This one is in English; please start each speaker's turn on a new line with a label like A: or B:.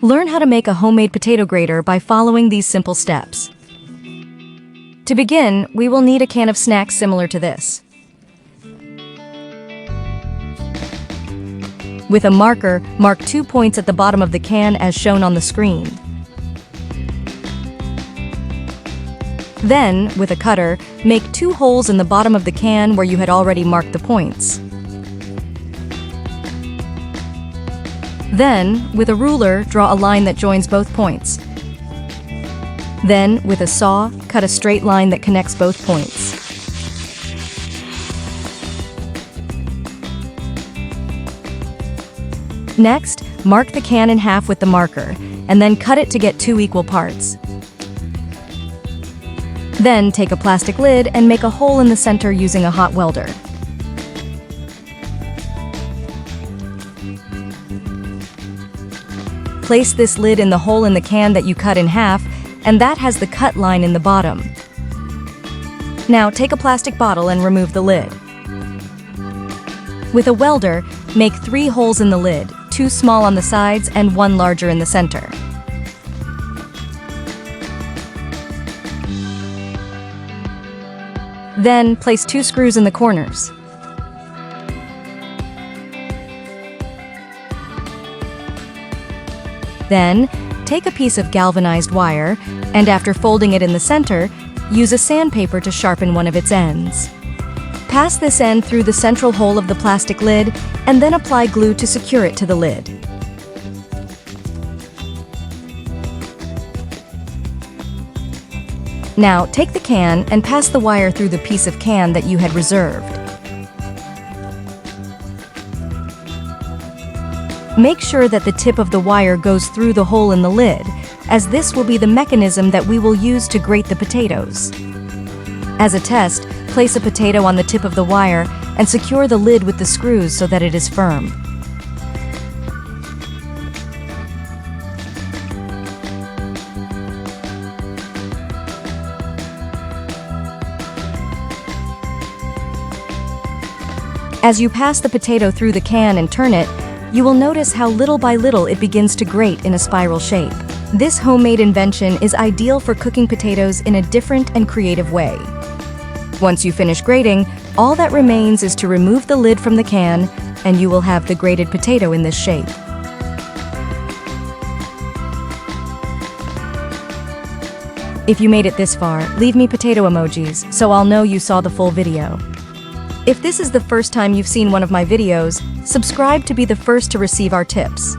A: Learn how to make a homemade potato grater by following these simple steps. To begin, we will need a can of snacks similar to this. With a marker, mark 2 points at the bottom of the can as shown on the screen. Then, with a cutter, make 2 holes in the bottom of the can where you had already marked the points. Then, with a ruler, draw a line that joins both points. Then, with a saw, cut a straight line that connects both points. Next, mark the can in half with the marker, and then cut it to get 2 equal parts. Then, take a plastic lid and make a hole in the center using a hot welder. Place this lid in the hole in the can that you cut in half, and that has the cut line in the bottom. Now take a plastic bottle and remove the lid. With a welder, make 3 holes in the lid, 2 small on the sides and 1 larger in the center. Then place 2 screws in the corners. Then, take a piece of galvanized wire, and after folding it in the center, use a sandpaper to sharpen one of its ends. Pass this end through the central hole of the plastic lid, and then apply glue to secure it to the lid. Now, take the can and pass the wire through the piece of can that you had reserved. Make sure that the tip of the wire goes through the hole in the lid, as this will be the mechanism that we will use to grate the potatoes. As a test, place a potato on the tip of the wire and secure the lid with the screws so that it is firm. As you pass the potato through the can and turn it, you will notice how little by little it begins to grate in a spiral shape. This homemade invention is ideal for cooking potatoes in a different and creative way. Once you finish grating, all that remains is to remove the lid from the can, and you will have the grated potato in this shape. If you made it this far, leave me potato emojis so I'll know you saw the full video. If this is the first time you've seen one of my videos, subscribe to be the first to receive our tips.